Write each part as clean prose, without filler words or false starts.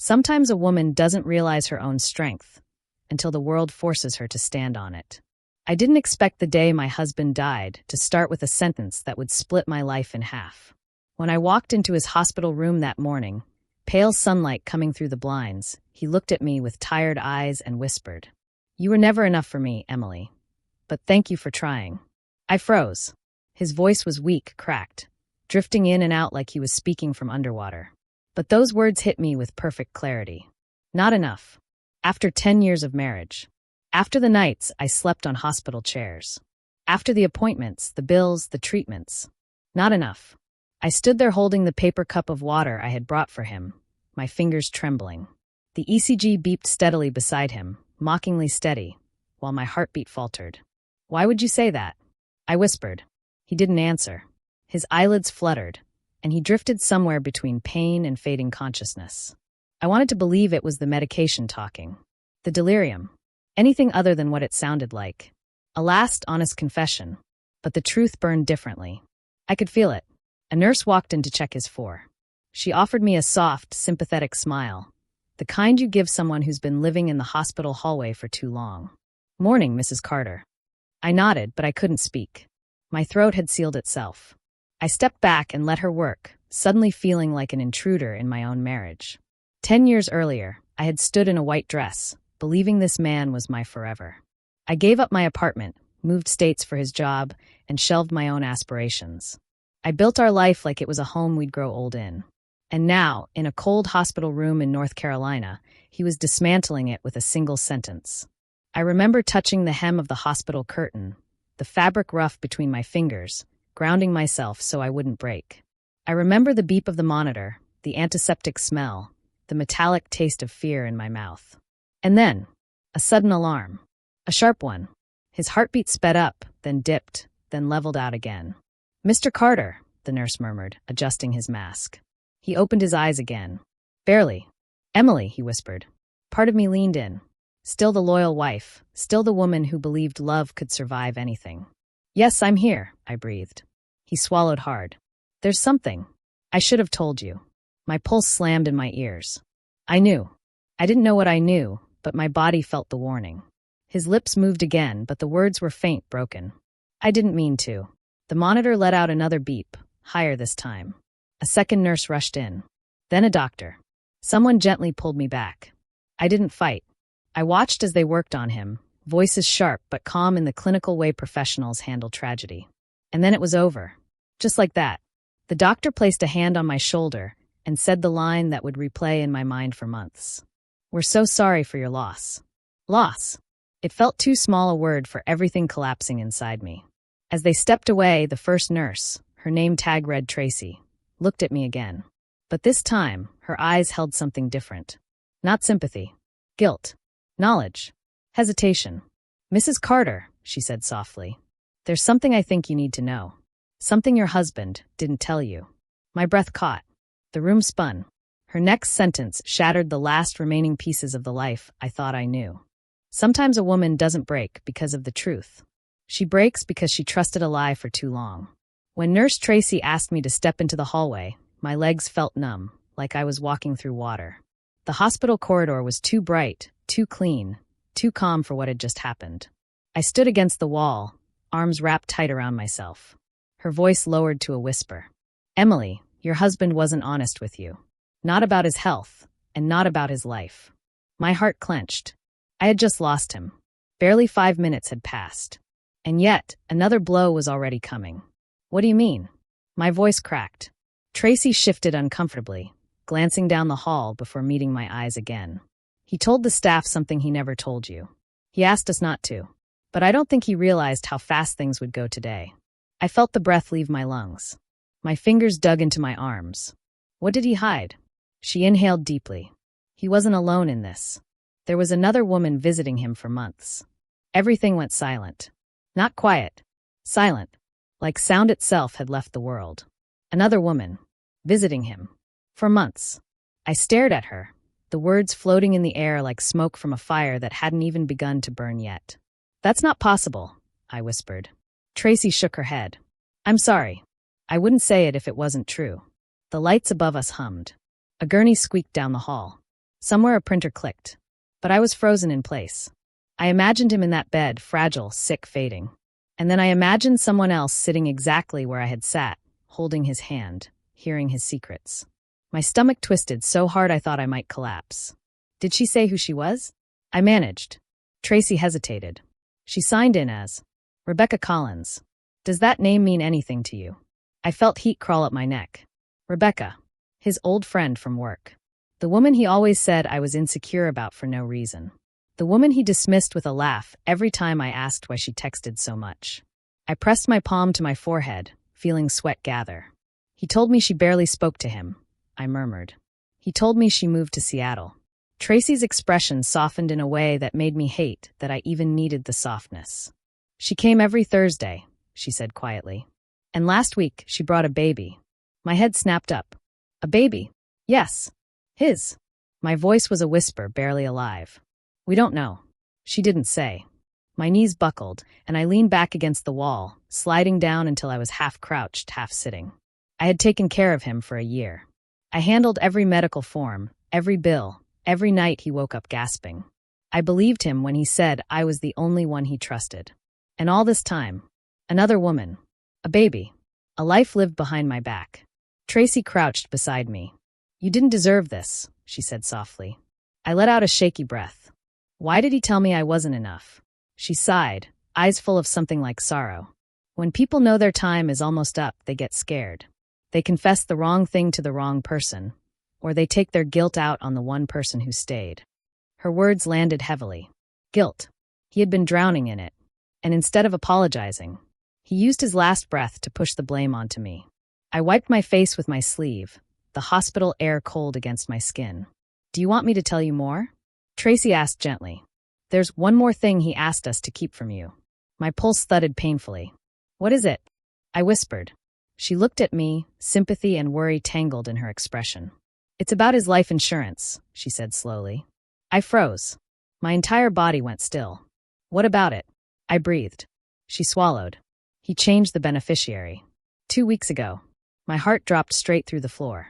Sometimes a woman doesn't realize her own strength until the world forces her to stand on it. I didn't expect the day my husband died to start with a sentence that would split my life in half. When I walked into his hospital room that morning, pale sunlight coming through the blinds, he looked at me with tired eyes and whispered, "You were never enough for me, Emily. But thank you for trying." I froze. His voice was weak, cracked, drifting in and out like he was speaking from underwater. But those words hit me with perfect clarity. Not enough. After 10 years of marriage. After the nights I slept on hospital chairs. After the appointments, the bills, the treatments. Not enough. I stood there holding the paper cup of water I had brought for him, my fingers trembling. The ECG beeped steadily beside him, mockingly steady, while my heartbeat faltered. "Why would you say that?" I whispered. He didn't answer. His eyelids fluttered, and he drifted somewhere between pain and fading consciousness. I wanted to believe it was the medication talking. The delirium. Anything other than what it sounded like. A last, honest confession. But the truth burned differently. I could feel it. A nurse walked in to check his IV. She offered me a soft, sympathetic smile. The kind you give someone who's been living in the hospital hallway for too long. "Morning, Mrs. Carter." I nodded, but I couldn't speak. My throat had sealed itself. I stepped back and let her work, suddenly feeling like an intruder in my own marriage. 10 years earlier, I had stood in a white dress, believing this man was my forever. I gave up my apartment, moved states for his job, and shelved my own aspirations. I built our life like it was a home we'd grow old in. And now, in a cold hospital room in North Carolina, he was dismantling it with a single sentence. I remember touching the hem of the hospital curtain, the fabric rough between my fingers, grounding myself so I wouldn't break. I remember the beep of the monitor, the antiseptic smell, the metallic taste of fear in my mouth. And then, a sudden alarm. A sharp one. His heartbeat sped up, then dipped, then leveled out again. "Mr. Carter," the nurse murmured, adjusting his mask. He opened his eyes again. "Barely." "Emily," he whispered. Part of me leaned in. Still the loyal wife, still the woman who believed love could survive anything. "Yes, I'm here," I breathed. He swallowed hard. "There's something. I should have told you." My pulse slammed in my ears. I knew. I didn't know what I knew, but my body felt the warning. His lips moved again, but the words were faint, broken. "I didn't mean to." The monitor let out another beep, higher this time. A second nurse rushed in. Then a doctor. Someone gently pulled me back. I didn't fight. I watched as they worked on him, voices sharp but calm in the clinical way professionals handle tragedy. And then it was over. Just like that. The doctor placed a hand on my shoulder and said the line that would replay in my mind for months. "We're so sorry for your loss." Loss. It felt too small a word for everything collapsing inside me. As they stepped away, the first nurse, her name tag read Tracy, looked at me again. But this time, her eyes held something different. Not sympathy. Guilt. Knowledge. Hesitation. "Mrs. Carter," she said softly, "there's something I think you need to know. Something your husband didn't tell you." My breath caught. The room spun. Her next sentence shattered the last remaining pieces of the life I thought I knew. Sometimes a woman doesn't break because of the truth. She breaks because she trusted a lie for too long. When Nurse Tracy asked me to step into the hallway, my legs felt numb, like I was walking through water. The hospital corridor was too bright, too clean, too calm for what had just happened. I stood against the wall, arms wrapped tight around myself. Her voice lowered to a whisper. "Emily, your husband wasn't honest with you. Not about his health, and not about his life." My heart clenched. I had just lost him. Barely 5 minutes had passed. And yet, another blow was already coming. "What do you mean?" My voice cracked. Tracy shifted uncomfortably, glancing down the hall before meeting my eyes again. "He told the staff something he never told you. He asked us not to. But I don't think he realized how fast things would go today." I felt the breath leave my lungs. My fingers dug into my arms. What did he hide? She inhaled deeply. He wasn't alone in this. There was another woman visiting him for months. Everything went silent. Not quiet. Silent. Like sound itself had left the world. Another woman. Visiting him. For months. I stared at her, the words floating in the air like smoke from a fire that hadn't even begun to burn yet. "That's not possible," I whispered. Tracy shook her head. "I'm sorry. I wouldn't say it if it wasn't true." The lights above us hummed. A gurney squeaked down the hall. Somewhere a printer clicked. But I was frozen in place. I imagined him in that bed, fragile, sick, fading. And then I imagined someone else sitting exactly where I had sat, holding his hand, hearing his secrets. My stomach twisted so hard I thought I might collapse. Did she say who she was? I managed. Tracy hesitated. She signed in as Rebecca Collins. Does that name mean anything to you? I felt heat crawl up my neck. Rebecca. His old friend from work. The woman he always said I was insecure about for no reason. The woman he dismissed with a laugh every time I asked why she texted so much. I pressed my palm to my forehead, feeling sweat gather. He told me she barely spoke to him, I murmured. He told me she moved to Seattle. Tracy's expression softened in a way that made me hate that I even needed the softness. She came every Thursday, she said quietly. And last week, she brought a baby. My head snapped up. A baby? Yes. His. My voice was a whisper, barely alive. We don't know. She didn't say. My knees buckled, and I leaned back against the wall, sliding down until I was half crouched, half sitting. I had taken care of him for a year. I handled every medical form, every bill, every night he woke up gasping. I believed him when he said I was the only one he trusted. And all this time, another woman, a baby, a life lived behind my back. Tracy crouched beside me. You didn't deserve this, she said softly. I let out a shaky breath. Why did he tell me I wasn't enough? She sighed, eyes full of something like sorrow. When people know their time is almost up, they get scared. They confess the wrong thing to the wrong person, or they take their guilt out on the one person who stayed. Her words landed heavily. Guilt. He had been drowning in it. And instead of apologizing, he used his last breath to push the blame onto me. I wiped my face with my sleeve, the hospital air cold against my skin. Do you want me to tell you more? Tracy asked gently. There's one more thing he asked us to keep from you. My pulse thudded painfully. What is it? I whispered. She looked at me, sympathy and worry tangled in her expression. It's about his life insurance, she said slowly. I froze. My entire body went still. What about it? I breathed. She swallowed. He changed the beneficiary. 2 weeks ago. My heart dropped straight through the floor.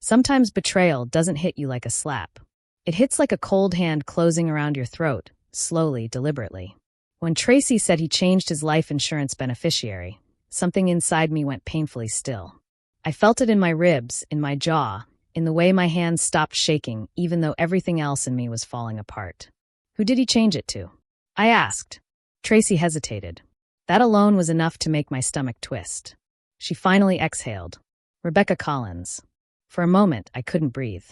Sometimes betrayal doesn't hit you like a slap. It hits like a cold hand closing around your throat, slowly, deliberately. When Tracy said he changed his life insurance beneficiary, something inside me went painfully still. I felt it in my ribs, in my jaw, in the way my hands stopped shaking, even though everything else in me was falling apart. Who did he change it to? I asked. Tracy hesitated. That alone was enough to make my stomach twist. She finally exhaled. Rebecca Collins. For a moment, I couldn't breathe.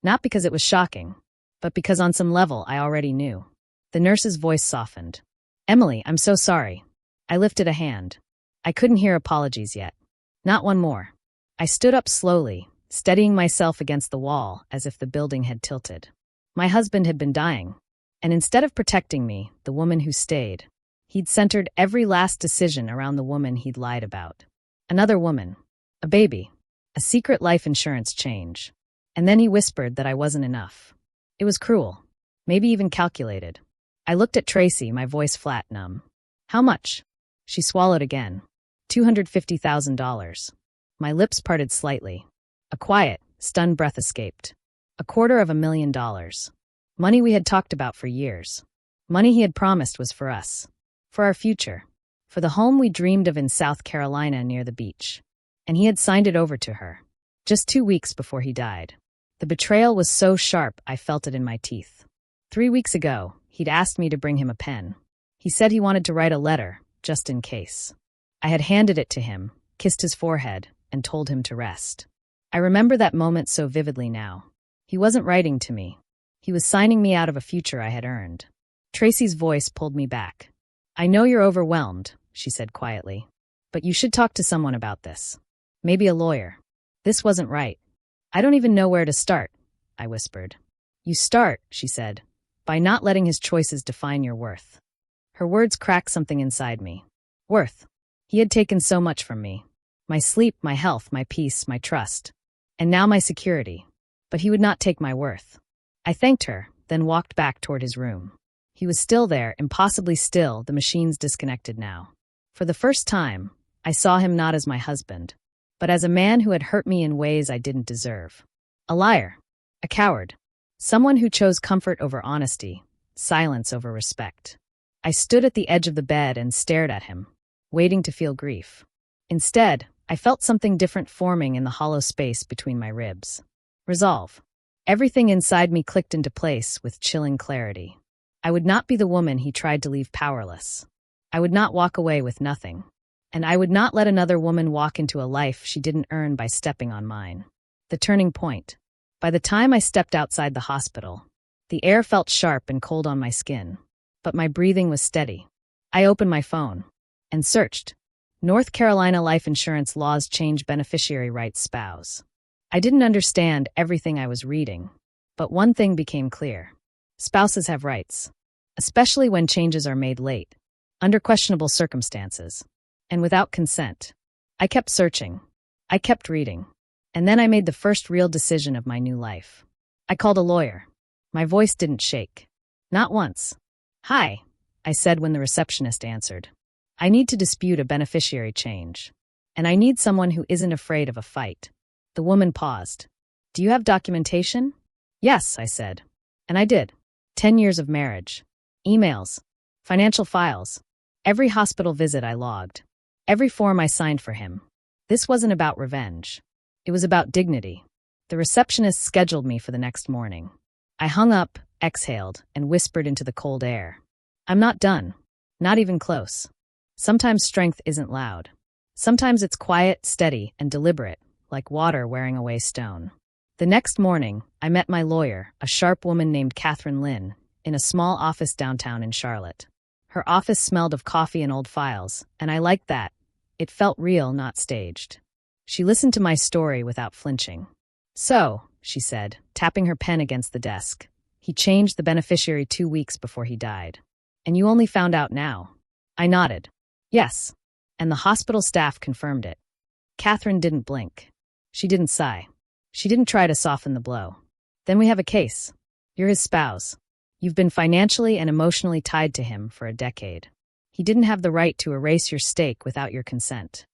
Not because it was shocking, but because on some level I already knew. The nurse's voice softened. Emily, I'm so sorry. I lifted a hand. I couldn't hear apologies yet. Not one more. I stood up slowly, steadying myself against the wall as if the building had tilted. My husband had been dying, and instead of protecting me, the woman who stayed, he'd centered every last decision around the woman he'd lied about. Another woman. A baby. A secret life insurance change. And then he whispered that I wasn't enough. It was cruel. Maybe even calculated. I looked at Tracy, my voice flat, numb. How much? She swallowed again. $250,000. My lips parted slightly. A quiet, stunned breath escaped. $250,000. Money we had talked about for years. Money he had promised was for us. For our future. For the home we dreamed of in South Carolina near the beach. And he had signed it over to her. Just 2 weeks before he died. The betrayal was so sharp I felt it in my teeth. 3 weeks ago, he'd asked me to bring him a pen. He said he wanted to write a letter, just in case. I had handed it to him, kissed his forehead, and told him to rest. I remember that moment so vividly now. He wasn't writing to me. He was signing me out of a future I had earned. Tracy's voice pulled me back. I know you're overwhelmed, she said quietly. But you should talk to someone about this. Maybe a lawyer. This wasn't right. I don't even know where to start, I whispered. You start, she said, by not letting his choices define your worth. Her words cracked something inside me. Worth. He had taken so much from me. My sleep, my health, my peace, my trust. And now my security. But he would not take my worth. I thanked her, then walked back toward his room. He was still there, impossibly still, the machines disconnected now. For the first time, I saw him not as my husband, but as a man who had hurt me in ways I didn't deserve. A liar. A coward. Someone who chose comfort over honesty, silence over respect. I stood at the edge of the bed and stared at him, waiting to feel grief. Instead, I felt something different forming in the hollow space between my ribs. Resolve. Everything inside me clicked into place with chilling clarity. I would not be the woman he tried to leave powerless. I would not walk away with nothing. And I would not let another woman walk into a life she didn't earn by stepping on mine. The turning point. By the time I stepped outside the hospital, the air felt sharp and cold on my skin, but my breathing was steady. I opened my phone and searched. North Carolina life insurance laws change beneficiary rights spouse. I didn't understand everything I was reading, but one thing became clear. Spouses have rights, especially when changes are made late, under questionable circumstances, and without consent. I kept searching. I kept reading. And then I made the first real decision of my new life. I called a lawyer. My voice didn't shake. Not once. "Hi," I said when the receptionist answered. "I need to dispute a beneficiary change. And I need someone who isn't afraid of a fight." The woman paused. "Do you have documentation?" "Yes," I said. And I did. 10 years of marriage. Emails. Financial files. Every hospital visit I logged. Every form I signed for him. This wasn't about revenge. It was about dignity. The receptionist scheduled me for the next morning. I hung up, exhaled, and whispered into the cold air. "I'm not done. Not even close." Sometimes strength isn't loud. Sometimes it's quiet, steady, and deliberate, like water wearing away stone. The next morning, I met my lawyer, a sharp woman named Catherine Lynn, in a small office downtown in Charlotte. Her office smelled of coffee and old files, and I liked that. It felt real, not staged. She listened to my story without flinching. "So," she said, tapping her pen against the desk, "he changed the beneficiary 2 weeks before he died. And you only found out now?" I nodded. "Yes." And the hospital staff confirmed it. Catherine didn't blink. She didn't sigh. She didn't try to soften the blow. "Then we have a case. You're his spouse. You've been financially and emotionally tied to him for a decade. He didn't have the right to erase your stake without your consent."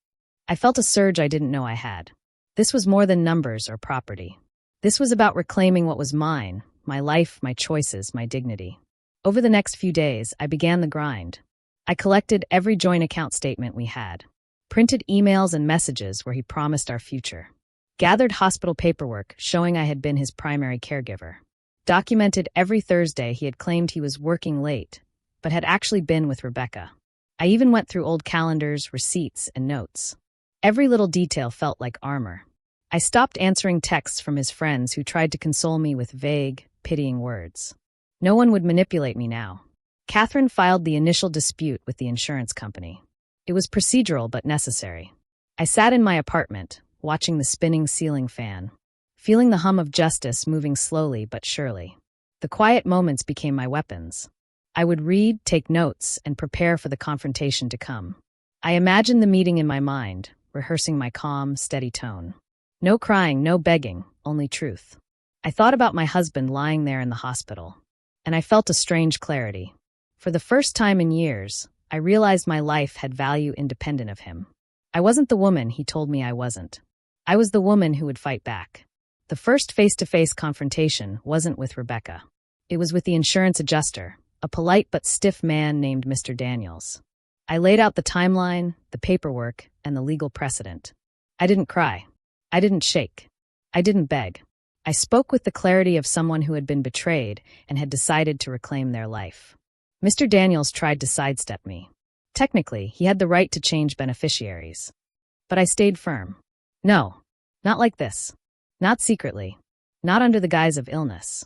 I felt a surge I didn't know I had. This was more than numbers or property. This was about reclaiming what was mine, my life, my choices, my dignity. Over the next few days, I began the grind. I collected every joint account statement we had, printed emails and messages where he promised our future, gathered hospital paperwork showing I had been his primary caregiver, documented every Thursday he had claimed he was working late, but had actually been with Rebecca. I even went through old calendars, receipts, and notes. Every little detail felt like armor. I stopped answering texts from his friends who tried to console me with vague, pitying words. No one would manipulate me now. Catherine filed the initial dispute with the insurance company. It was procedural but necessary. I sat in my apartment, watching the spinning ceiling fan, feeling the hum of justice moving slowly but surely. The quiet moments became my weapons. I would read, take notes, and prepare for the confrontation to come. I imagined the meeting in my mind, rehearsing my calm, steady tone. No crying, no begging, only truth. I thought about my husband lying there in the hospital, and I felt a strange clarity. For the first time in years, I realized my life had value independent of him. I wasn't the woman he told me I wasn't. I was the woman who would fight back. The first face-to-face confrontation wasn't with Rebecca. It was with the insurance adjuster, a polite but stiff man named Mr. Daniels. I laid out the timeline, the paperwork, and the legal precedent. I didn't cry. I didn't shake. I didn't beg. I spoke with the clarity of someone who had been betrayed and had decided to reclaim their life. Mr. Daniels tried to sidestep me. Technically, he had the right to change beneficiaries. But I stayed firm. No, not like this. Not secretly. Not under the guise of illness.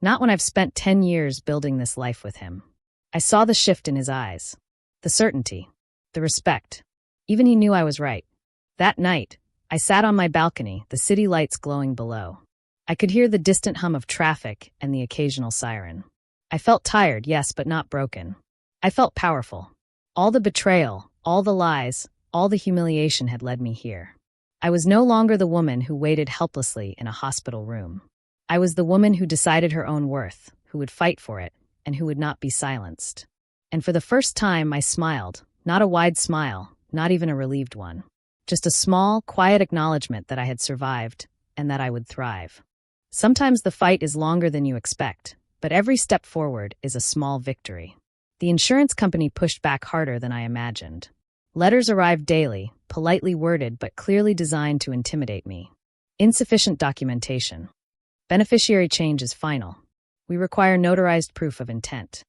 Not when I've spent 10 years building this life with him. I saw the shift in his eyes. The certainty. The respect. Even he knew I was right. That night, I sat on my balcony, the city lights glowing below. I could hear the distant hum of traffic and the occasional siren. I felt tired, yes, but not broken. I felt powerful. All the betrayal, all the lies, all the humiliation had led me here. I was no longer the woman who waited helplessly in a hospital room. I was the woman who decided her own worth, who would fight for it, and who would not be silenced. And for the first time, I smiled, not a wide smile, not even a relieved one. Just a small, quiet acknowledgement that I had survived and that I would thrive. Sometimes the fight is longer than you expect, but every step forward is a small victory. The insurance company pushed back harder than I imagined. Letters arrived daily, politely worded but clearly designed to intimidate me. Insufficient documentation. Beneficiary change is final. We require notarized proof of intent.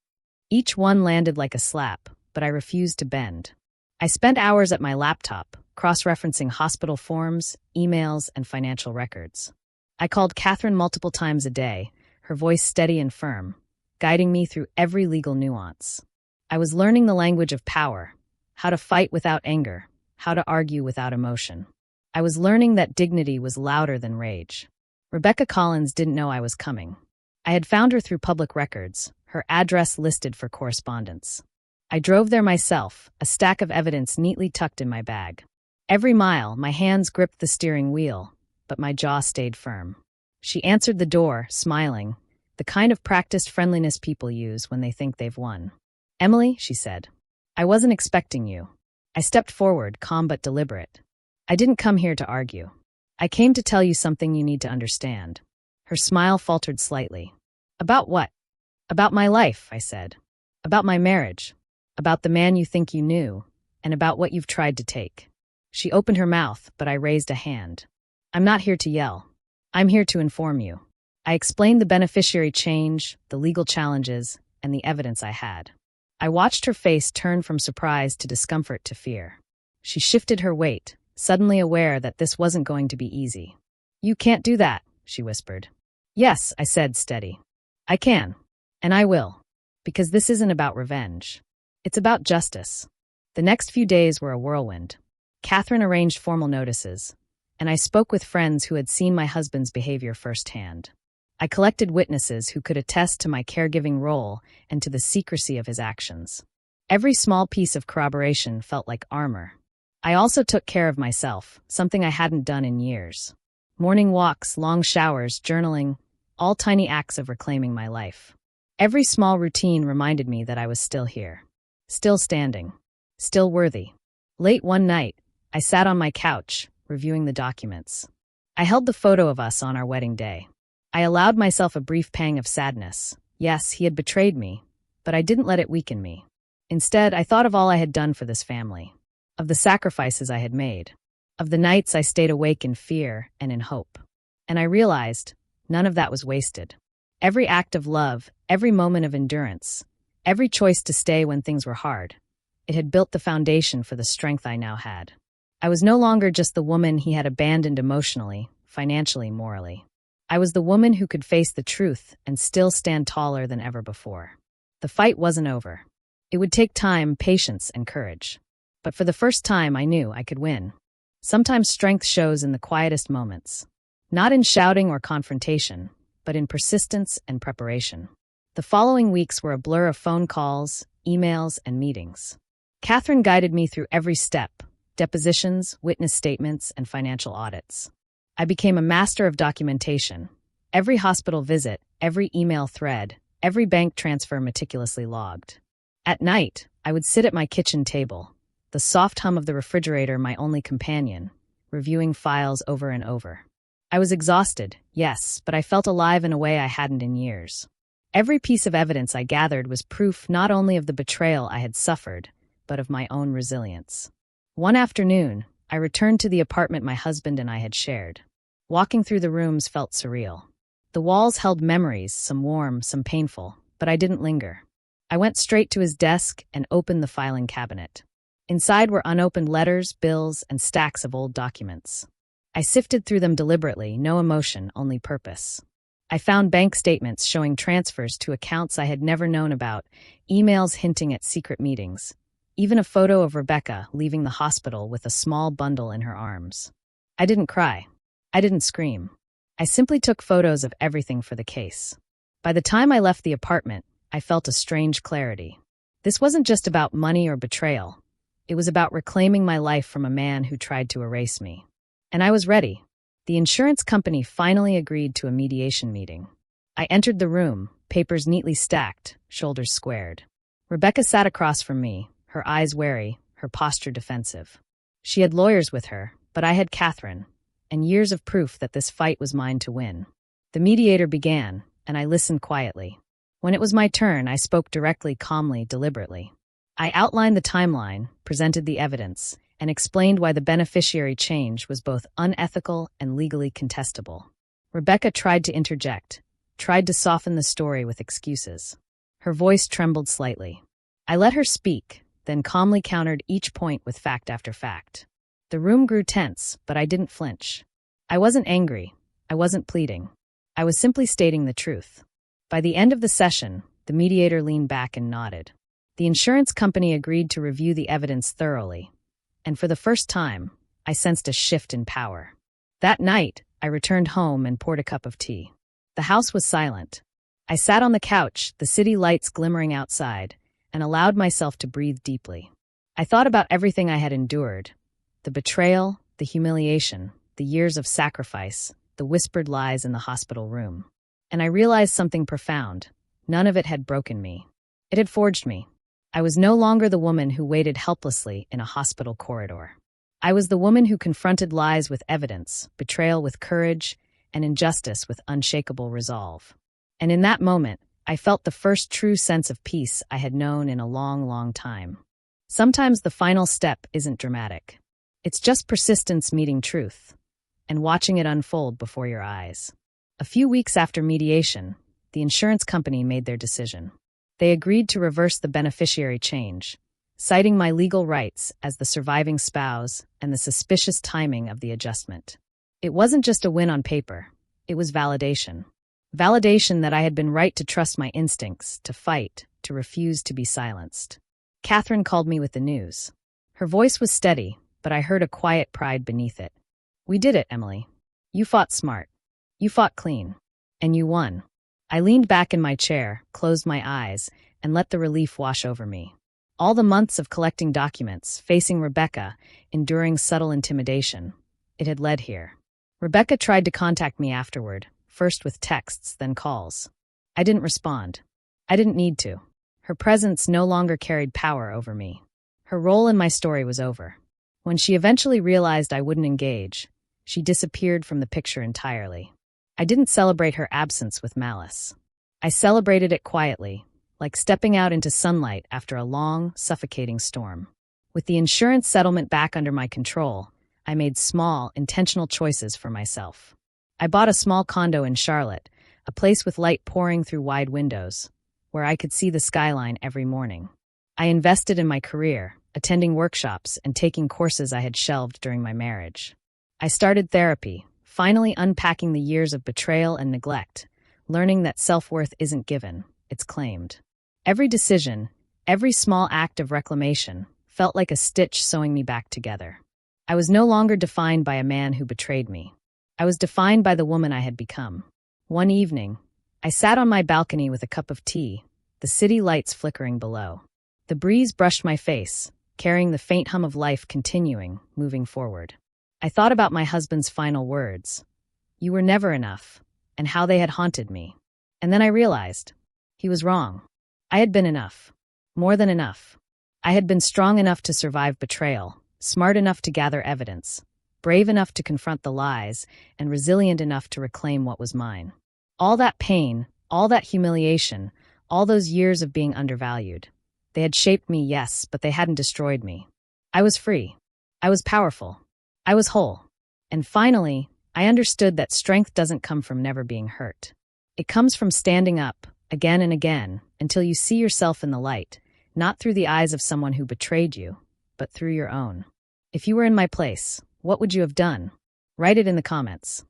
Each one landed like a slap, but I refused to bend. I spent hours at my laptop, cross-referencing hospital forms, emails, and financial records. I called Catherine multiple times a day, her voice steady and firm, guiding me through every legal nuance. I was learning the language of power, how to fight without anger, how to argue without emotion. I was learning that dignity was louder than rage. Rebecca Collins didn't know I was coming. I had found her through public records, her address listed for correspondence. I drove there myself, a stack of evidence neatly tucked in my bag. Every mile, my hands gripped the steering wheel, but my jaw stayed firm. She answered the door, smiling, the kind of practiced friendliness people use when they think they've won. "Emily," she said, "I wasn't expecting you." I stepped forward, calm but deliberate. "I didn't come here to argue. I came to tell you something you need to understand." Her smile faltered slightly. "About what?" "About my life," I said. "About my marriage. About the man you think you knew, and about what you've tried to take." She opened her mouth, but I raised a hand. "I'm not here to yell. I'm here to inform you." I explained the beneficiary change, the legal challenges, and the evidence I had. I watched her face turn from surprise to discomfort to fear. She shifted her weight, suddenly aware that this wasn't going to be easy. "You can't do that," she whispered. "Yes," I said, steady. "I can. And I will. Because this isn't about revenge. It's about justice." The next few days were a whirlwind. Catherine arranged formal notices, and I spoke with friends who had seen my husband's behavior firsthand. I collected witnesses who could attest to my caregiving role and to the secrecy of his actions. Every small piece of corroboration felt like armor. I also took care of myself, something I hadn't done in years. Morning walks, long showers, journaling, all tiny acts of reclaiming my life. Every small routine reminded me that I was still here. Still standing. Still worthy. Late one night, I sat on my couch, reviewing the documents. I held the photo of us on our wedding day. I allowed myself a brief pang of sadness. Yes, he had betrayed me, but I didn't let it weaken me. Instead, I thought of all I had done for this family, of the sacrifices I had made, of the nights I stayed awake in fear and in hope. And I realized none of that was wasted. Every act of love, every moment of endurance, every choice to stay when things were hard, it had built the foundation for the strength I now had. I was no longer just the woman he had abandoned emotionally, financially, morally. I was the woman who could face the truth and still stand taller than ever before. The fight wasn't over. It would take time, patience, and courage. But for the first time, I knew I could win. Sometimes strength shows in the quietest moments. Not in shouting or confrontation, but in persistence and preparation. The following weeks were a blur of phone calls, emails, and meetings. Catherine guided me through every step: depositions, witness statements, and financial audits. I became a master of documentation. Every hospital visit, every email thread, every bank transfer meticulously logged. At night, I would sit at my kitchen table, the soft hum of the refrigerator my only companion, reviewing files over and over. I was exhausted, yes, but I felt alive in a way I hadn't in years. Every piece of evidence I gathered was proof not only of the betrayal I had suffered, but of my own resilience. One afternoon, I returned to the apartment my husband and I had shared. Walking through the rooms felt surreal. The walls held memories, some warm, some painful, but I didn't linger. I went straight to his desk and opened the filing cabinet. Inside were unopened letters, bills, and stacks of old documents. I sifted through them deliberately, no emotion, only purpose. I found bank statements showing transfers to accounts I had never known about, emails hinting at secret meetings, even a photo of Rebecca leaving the hospital with a small bundle in her arms. I didn't cry. I didn't scream. I simply took photos of everything for the case. By the time I left the apartment, I felt a strange clarity. This wasn't just about money or betrayal. It was about reclaiming my life from a man who tried to erase me. And I was ready. The insurance company finally agreed to a mediation meeting. I entered the room, papers neatly stacked, shoulders squared. Rebecca sat across from me, her eyes wary, her posture defensive. She had lawyers with her, but I had Catherine, and years of proof that this fight was mine to win. The mediator began, and I listened quietly. When it was my turn, I spoke directly, calmly, deliberately. I outlined the timeline, presented the evidence, and explained why the beneficiary change was both unethical and legally contestable. Rebecca tried to interject, tried to soften the story with excuses. Her voice trembled slightly. I let her speak, then calmly countered each point with fact after fact. The room grew tense, but I didn't flinch. I wasn't angry. I wasn't pleading. I was simply stating the truth. By the end of the session, the mediator leaned back and nodded. The insurance company agreed to review the evidence thoroughly, and for the first time, I sensed a shift in power. That night, I returned home and poured a cup of tea. The house was silent. I sat on the couch, the city lights glimmering outside, and allowed myself to breathe deeply. I thought about everything I had endured: the betrayal, the humiliation, the years of sacrifice, the whispered lies in the hospital room. And I realized something profound. None of it had broken me. It had forged me. I was no longer the woman who waited helplessly in a hospital corridor. I was the woman who confronted lies with evidence, betrayal with courage, and injustice with unshakable resolve. And in that moment, I felt the first true sense of peace I had known in a long, long time. Sometimes the final step isn't dramatic. It's just persistence meeting truth, and watching it unfold before your eyes. A few weeks after mediation, the insurance company made their decision. They agreed to reverse the beneficiary change, citing my legal rights as the surviving spouse and the suspicious timing of the adjustment. It wasn't just a win on paper. It was validation. Validation that I had been right to trust my instincts, to fight, to refuse to be silenced. Catherine called me with the news. Her voice was steady, but I heard a quiet pride beneath it. "We did it, Emily. You fought smart. You fought clean. And you won." I leaned back in my chair, closed my eyes, and let the relief wash over me. All the months of collecting documents, facing Rebecca, enduring subtle intimidation, it had led here. Rebecca tried to contact me afterward, first with texts, then calls. I didn't respond. I didn't need to. Her presence no longer carried power over me. Her role in my story was over. When she eventually realized I wouldn't engage, she disappeared from the picture entirely. I didn't celebrate her absence with malice. I celebrated it quietly, like stepping out into sunlight after a long, suffocating storm. With the insurance settlement back under my control, I made small, intentional choices for myself. I bought a small condo in Charlotte, a place with light pouring through wide windows, where I could see the skyline every morning. I invested in my career, attending workshops and taking courses I had shelved during my marriage. I started therapy, finally unpacking the years of betrayal and neglect, learning that self-worth isn't given, it's claimed. Every decision, every small act of reclamation, felt like a stitch sewing me back together. I was no longer defined by a man who betrayed me. I was defined by the woman I had become. One evening, I sat on my balcony with a cup of tea, the city lights flickering below. The breeze brushed my face, carrying the faint hum of life continuing, moving forward. I thought about my husband's final words. "You were never enough," and how they had haunted me. And then I realized, he was wrong. I had been enough. More than enough. I had been strong enough to survive betrayal, smart enough to gather evidence, brave enough to confront the lies, and resilient enough to reclaim what was mine. All that pain, all that humiliation, all those years of being undervalued. They had shaped me, yes, but they hadn't destroyed me. I was free. I was powerful. I was whole. And finally, I understood that strength doesn't come from never being hurt. It comes from standing up, again and again, until you see yourself in the light, not through the eyes of someone who betrayed you, but through your own. If you were in my place, what would you have done? Write it in the comments.